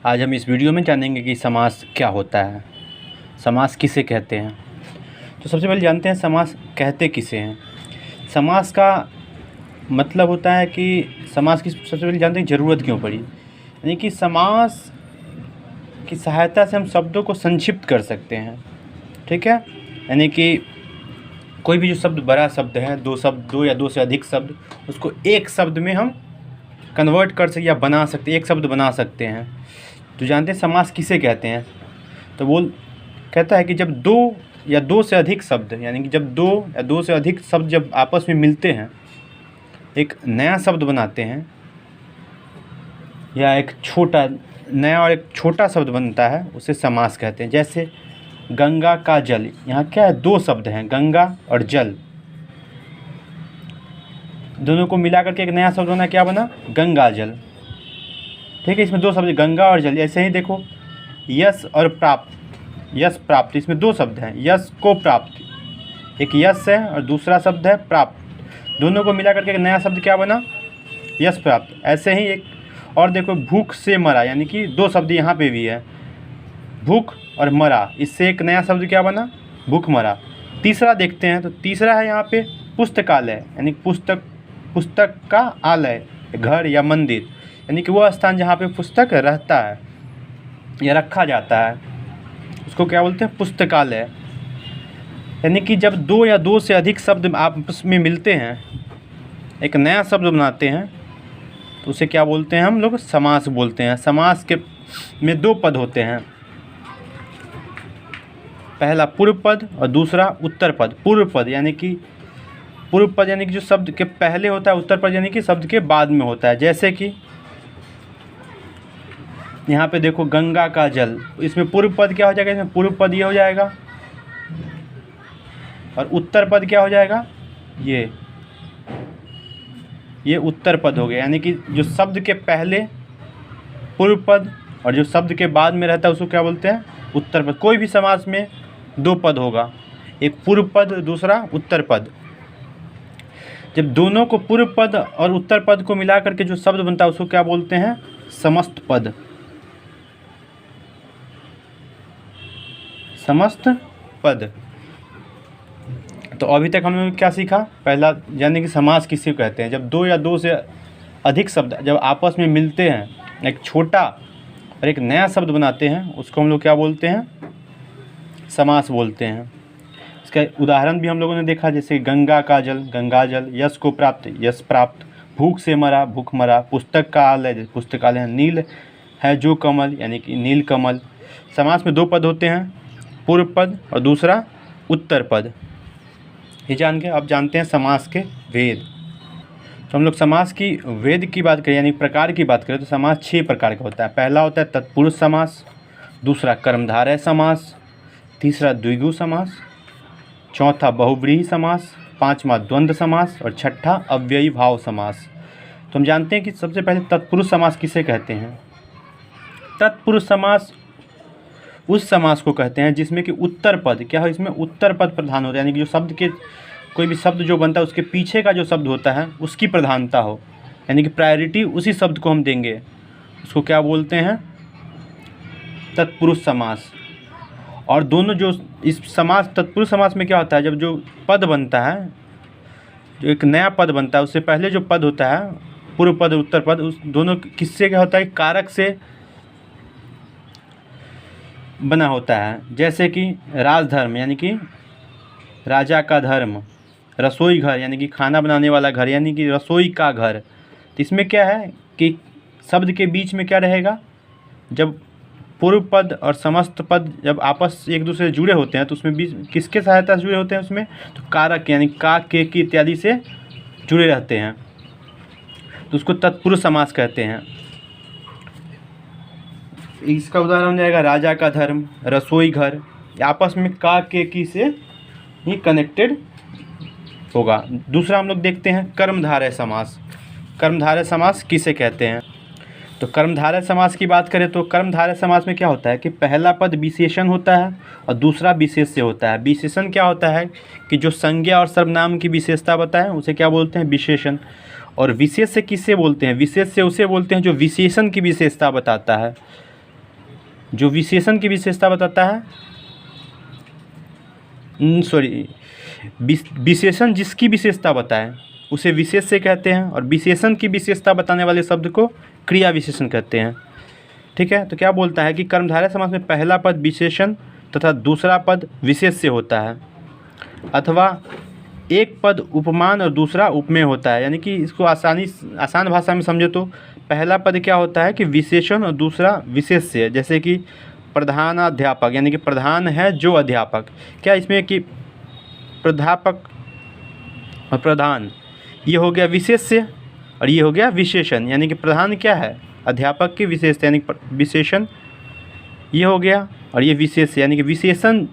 आज हम इस वीडियो में जानेंगे कि समास क्या होता है, समास किसे कहते हैं। तो सबसे पहले जानते हैं समास कहते किसे हैं। समास का मतलब होता है कि समास की सबसे पहले जानते हैं ज़रूरत क्यों पड़ी, यानी कि समास की सहायता से हम शब्दों को संक्षिप्त कर सकते हैं। ठीक है, यानी कि कोई भी जो शब्द बड़ा शब्द है, दो या दो से अधिक शब्द, उसको एक शब्द में हम कन्वर्ट कर सकते या बना सकते, एक शब्द बना सकते हैं। तो जानते हैं समास किसे कहते हैं। तो वो कहता है कि जब दो या दो से अधिक शब्द, यानी कि जब दो या दो से अधिक शब्द जब आपस में मिलते हैं, एक नया शब्द बनाते हैं, या एक नया और एक छोटा शब्द बनता है, उसे समास कहते हैं। जैसे गंगा का जल, यहाँ क्या है, दो शब्द हैं, गंगा और जल, दोनों को मिला करके एक नया शब्द बना, क्या बना, गंगा जल। ठीक है, इसमें दो शब्द गंगा और जल। ऐसे ही देखो यश और प्राप्त, यश प्राप्त, इसमें दो शब्द हैं, यश को प्राप्त, एक यश है और दूसरा शब्द है प्राप्त, दोनों को मिला करके एक नया शब्द क्या बना, यश प्राप्त। ऐसे ही एक और देखो भूख से मरा, यानी कि दो शब्द यहाँ पे भी है, भूख और मरा, इससे एक नया शब्द क्या बना, भूख मरा। तीसरा देखते हैं, तो तीसरा है यहाँ पे पुस्तकालय, यानी पुस्तक का आलय, घर या मंदिर, यानी कि वह स्थान जहाँ पे पुस्तक रहता है या रखा जाता है, उसको क्या बोलते हैं, पुस्तकालय। यानी कि जब दो या दो से अधिक शब्द आपस में मिलते हैं, एक नया शब्द बनाते हैं, तो उसे क्या बोलते हैं, हम लोग समास बोलते हैं। समास के में दो पद होते हैं, पहला पूर्व पद और दूसरा उत्तर पद। पूर्व पद यानी कि जो शब्द के पहले होता है, उत्तर पद यानी कि शब्द के बाद में होता है। जैसे कि यहाँ पे देखो गंगा का जल, इसमें पूर्व पद क्या हो जाएगा, इसमें पूर्व पद ये हो जाएगा, और उत्तर पद क्या हो जाएगा, ये उत्तर पद हो गया। यानी कि जो शब्द के पहले पूर्व पद और जो शब्द के बाद में रहता है उसको क्या बोलते हैं, उत्तर पद। कोई भी समास में दो पद होगा, एक पूर्व पद, दूसरा उत्तर पद। जब दोनों को पूर्व पद और उत्तर पद को मिला करके जो शब्द बनता है उसको क्या बोलते हैं, समस्त पद। समस्त पद। तो अभी तक हमने क्या सीखा, पहला यानी कि समास किसे कहते हैं, जब दो या दो से अधिक शब्द जब आपस में मिलते हैं, एक छोटा और एक नया शब्द बनाते हैं, उसको हम लोग क्या बोलते हैं, समास बोलते हैं। इसका उदाहरण भी हम लोगों ने देखा, जैसे गंगा का जल, गंगा जल, यश को प्राप्त, यश प्राप्त, भूख से मरा, भूख मरा, पुस्तक का आलय, पुस्तकालय, नील है जो कमल, यानी कि नील कमल। समास में दो पद होते हैं, पूर्व पद और दूसरा उत्तर पद। ये जान के अब जानते हैं समास के वेद। तो हम लोग समास की वेद की बात करें, यानी प्रकार की बात करें, तो समास 6 प्रकार का होता है। पहला होता है तत्पुरुष समास, दूसरा कर्मधारय समास, तीसरा द्विगु समास, चौथा बहुव्रीहि समास, पांचवा द्वंद्व समास और छठा अव्ययी भाव समास। तो हम जानते हैं कि सबसे पहले तत्पुरुष समास किसे कहते हैं। तत्पुरुष समास उस समास को कहते हैं जिसमें कि उत्तर पद क्या हो, इसमें उत्तर पद प्रधान होता है, यानी कि जो शब्द के कोई भी शब्द जो बनता है उसके पीछे का जो शब्द होता है उसकी प्रधानता हो, यानी कि प्रायोरिटी उसी शब्द को हम देंगे, उसको क्या बोलते हैं, तत्पुरुष समास। और दोनों जो इस समास तत्पुरुष समास में क्या होता है, जब जो पद बनता है, जो एक नया पद बनता है, उससे पहले जो पद होता है, पूर्व पद और उत्तर पद, उस दोनों किससे क्या होता है, कारक से बना होता है। जैसे कि राजधर्म यानी कि राजा का धर्म, रसोई घर यानी कि खाना बनाने वाला घर, यानी कि रसोई का घर। तो इसमें क्या है कि शब्द के बीच में क्या रहेगा, जब पूर्व पद और समस्त पद जब आपस एक दूसरे से जुड़े होते हैं तो उसमें बीच किसके सहायता से जुड़े होते हैं, उसमें तो कारक यानी का, के, की इत्यादि से जुड़े रहते हैं, तो उसको तत्पुरुष समास कहते हैं। इसका उदाहरण जाएगा राजा का धर्म, रसोई घर, आपस में का, के, की से ही कनेक्टेड होगा। दूसरा हम लोग देखते हैं कर्मधारय समास। कर्मधारय समास किसे कहते हैं, तो कर्मधारय समास की बात करें तो कर्मधारय समास में क्या होता है कि पहला पद विशेषण होता है और दूसरा विशेष्य होता है। विशेषण क्या होता है कि जो संज्ञा और सर्वनाम की विशेषता बताएं उसे क्या बोलते हैं, विशेषण। और विशेष्य किससे बोलते हैं, विशेष्य उसे बोलते हैं जो विशेषण की विशेषता बताता है। जो विशेषण की विशेषता बताता है, विशेषण जिसकी विशेषता बताए उसे विशेष्य कहते हैं, और विशेषण की विशेषता बताने वाले शब्द को क्रिया विशेषण कहते हैं। ठीक है, तो क्या बोलता है कि कर्मधारय समास में पहला पद विशेषण तथा दूसरा पद विशेष्य होता है, अथवा एक पद उपमान और दूसरा उपमेय होता है। यानी कि इसको आसान भाषा में समझे तो पहला पद क्या होता है कि विशेषण और दूसरा विशेष्य। जैसे कि प्रधानाध्यापक, यानी कि प्रधान है जो अध्यापक, क्या इसमें कि प्राध्यापक और प्रधान, ये हो गया विशेष्य और ये हो गया विशेषण। यानी कि प्रधान क्या है, अध्यापक की विशेषता, यानी विशेषण ये हो गया, और ये विशेष्य यानी कि विशेषण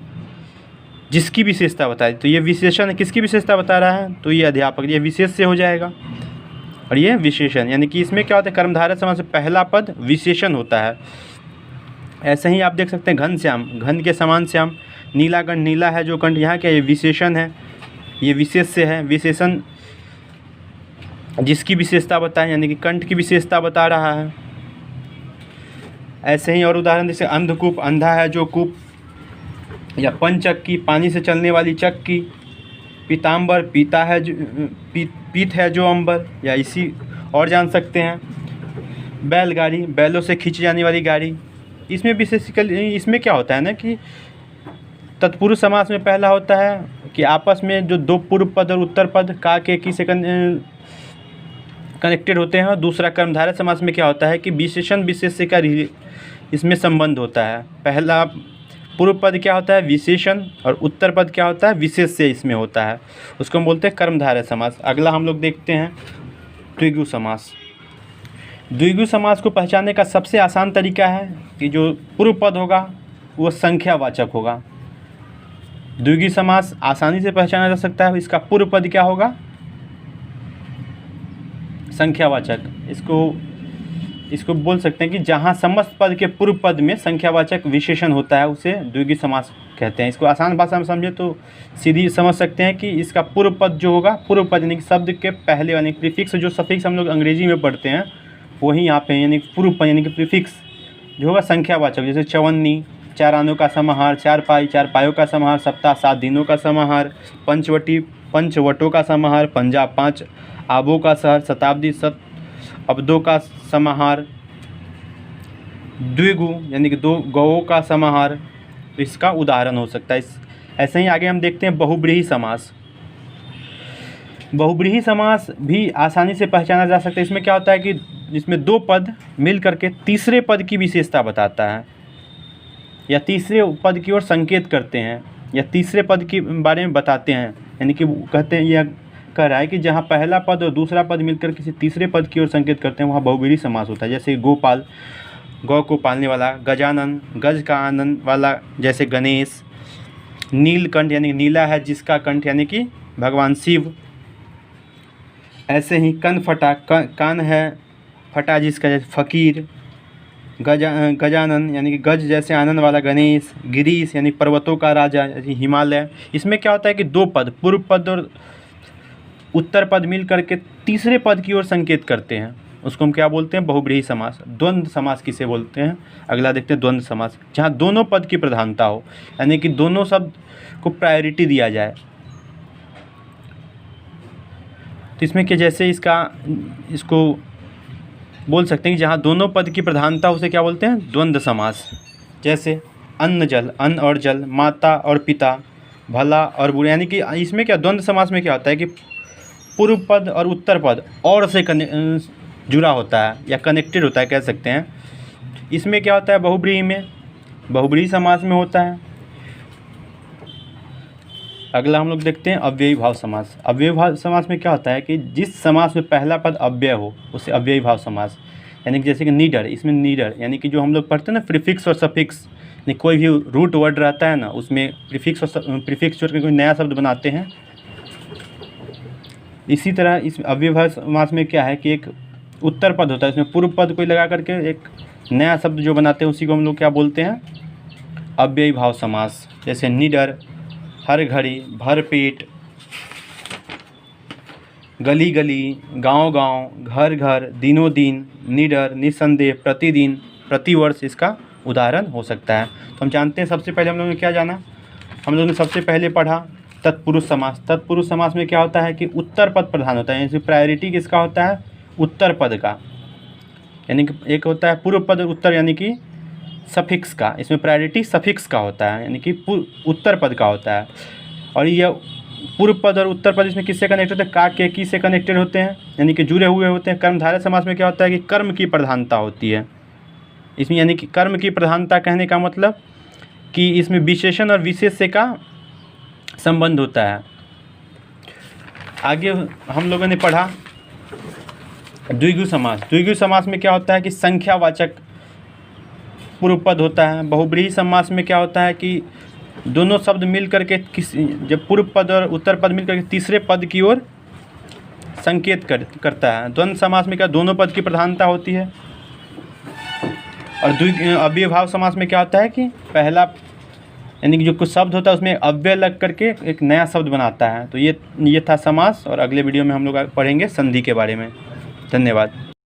जिसकी विशेषता बताए। तो ये विशेषण किसकी विशेषता बता रहा है, तो ये अध्यापक, ये विशेष्य हो जाएगा, और ये विशेषण। यानी कि इसमें क्या होता है, कर्मधारय समास में पहला पद विशेषण होता है। ऐसे ही आप देख सकते हैं घनश्याम, घन के समान श्याम, नीला कंठ, नीला है जो कंठ, यहाँ क्या ये विशेषण है, ये विशेष्य है। विशेषण जिसकी विशेषता बताए, यानी कि कंठ की विशेषता बता रहा है। ऐसे ही और उदाहरण जैसे अंधकूप, अंधा है जो कूप, या पंचक्की, पानी से चलने वाली चक्की, पीताम्बर, पीता है जो पीत है जो अंबर, या इसी और जान सकते हैं बैलगाड़ी, बैलों से खींची जाने वाली गाड़ी। इसमें बेसिकली इसमें क्या होता है ना कि तत्पुरुष समास में पहला होता है कि आपस में जो दो पूर्व पद और उत्तर पद का के की से कनेक्टेड होते हैं, और दूसरा कर्मधारय समास में क्या होता है कि विशेषण विशेष्य का इसमें संबंध होता है। पहला पूर्व पद क्या होता है विशेषण, और उत्तर पद क्या होता है विशेष्य इसमें होता है, उसको हम बोलते हैं कर्मधारय समास। अगला हम लोग देखते हैं द्विगु समास। द्विगु समास को पहचानने का सबसे आसान तरीका है कि जो पूर्व पद होगा वो संख्यावाचक होगा। द्विगु समास आसानी से पहचाना जा सकता है, इसका पूर्व पद क्या होगा, संख्यावाचक। इसको बोल सकते हैं कि जहाँ समस्त पद के पूर्व पद में संख्यावाचक विशेषण होता है उसे द्विगु समास कहते हैं। इसको आसान भाषा में समझे तो सीधी समझ सकते हैं कि इसका पूर्व पद जो होगा, पूर्व पद यानी कि शब्द के पहले, यानी प्रीफिक्स जो सफिक्स हम लोग अंग्रेजी में पढ़ते हैं वही यहाँ पे, यानी पूर्व पद यानी कि प्रीफिक्स जो होगा संख्यावाचक। जैसे चवन्नी, 4 आनों का समाहार, 4 पाई, 4 पायों का समाहार, सप्ताह 7 दिनों का समाहार, पंचवटी, 5 वटों का समाहार, पंजाब 5 आबों का शहर, शताब्दी 7 अब्दों का समाहार, द्विगु यानी कि 2 गौओं का समाहार, इसका उदाहरण हो सकता है। ऐसे ही आगे हम देखते हैं बहुब्रीहि समास। बहुब्रीहि समास भी आसानी से पहचाना जा सकता है। इसमें क्या होता है कि इसमें 2 पद मिल करके तीसरे पद की विशेषता बताता है, या तीसरे पद की ओर संकेत करते हैं, या तीसरे पद के बारे में बताते हैं। यानी कि कहते हैं, यह कह रहा है कि जहाँ पहला पद और दूसरा पद मिलकर किसी तीसरे पद की ओर संकेत करते हैं वहाँ बहुब्रीहि समास होता है। जैसे गोपाल, गौ को पालने वाला, गजानन, गज का आनंद वाला जैसे गणेश, नीलकंठ यानी नीला है जिसका कंठ यानी कि भगवान शिव। ऐसे ही कन फटा, कान है फटा जिसका जैसे फकीर, गजानन यानी कि गज जैसे आनंद वाला गणेश, गिरीश यानी पर्वतों का राजा हिमालय। इसमें क्या होता है कि 2 पद, पूर्व पद और उत्तर पद मिल करके तीसरे पद की ओर संकेत करते हैं, उसको हम क्या बोलते हैं बहुब्रीहि समास। द्वंद्व समास किसे बोलते हैं, अगला देखते हैं द्वंद्व समास, जहाँ दोनों पद की प्रधानता हो, यानी कि दोनों शब्द को प्रायोरिटी दिया जाए। तो इसमें कि जैसे इसको बोल सकते हैं कि जहाँ दोनों पद की प्रधानता उसे क्या बोलते हैं द्वंद्व समास। जैसे अन्न जल, अन्न और जल, माता और पिता, भला और बुरा। यानी कि इसमें क्या द्वंद्व समास में क्या होता है कि पूर्व पद और उत्तर पद और से जुड़ा होता है या कनेक्टेड होता है कह सकते हैं। इसमें क्या होता है बहुब्रीहि में, बहुब्रीहि समास में होता है। अगला हम लोग देखते हैं अव्ययी भाव समास। अव्ययी भाव समास में क्या होता है कि जिस समास में पहला पद अव्यय हो उसे अव्ययी भाव समास, यानी कि जैसे कि नीडर, इसमें नीडर यानी कि जो हम लोग पढ़ते हैं ना प्रीफिक्स और सफिक्स, यानी कोई भी रूट वर्ड रहता है ना उसमें प्रीफिक्स और प्रीफिक्स जोड़ के कोई नया शब्द बनाते हैं। इसी तरह इस अव्ययी भाव समास में क्या है कि एक उत्तर पद होता है, इसमें पूर्व पद कोई लगा करके एक नया शब्द जो बनाते हैं उसी को हम लोग क्या बोलते हैं अव्ययी भाव समास। जैसे निडर, हर घड़ी, भर पेट, गली गली, गांव गांव, घर घर, दिनों दिन, निडर, निसंदेह, प्रतिदिन, प्रतिवर्ष, इसका उदाहरण हो सकता है। तो हम जानते हैं, सबसे पहले हम लोगों ने क्या जाना, हम लोगों ने सबसे पहले पढ़ा तत्पुरुष समास। तत्पुरुष समास में क्या होता है कि उत्तर पद प्रधान होता है, यानी प्रायोरिटी किसका होता है, उत्तर पद का। यानी कि एक होता है पूर्व पद उत्तर, यानी कि सफिक्स का, इसमें प्रायोरिटी सफिक्स का होता है, यानी कि उत्तर पद का होता है। और ये पूर्व पद और उत्तर पद इसमें किससे कनेक्टेड होते हैं, का के की से कनेक्टेड होते हैं, यानी कि जुड़े हुए होते हैं। कर्मधारय समास में क्या होता है कि कर्म की प्रधानता होती है इसमें, यानी कि कर्म की प्रधानता कहने का मतलब कि इसमें विशेषण और विशेष्य का संबंध होता है। आगे हम लोगों ने पढ़ा द्विगु समास। द्विगु समास में क्या होता है कि संख्यावाचक पूर्व पद होता है। बहुब्रीहि समास में क्या होता है कि दोनों शब्द मिल करके जब पूर्व पद और उत्तर पद मिल करके तीसरे पद की ओर संकेत करता है। द्वंद्व समास में क्या दोनों पद की प्रधानता होती है। और अव्ययभाव समास में क्या होता है कि पहला यानी कि जो कुछ शब्द होता है उसमें अव्यय लग करके एक नया शब्द बनाता है। तो ये था समास, और अगले वीडियो में हम लोग पढ़ेंगे संधि के बारे में। धन्यवाद।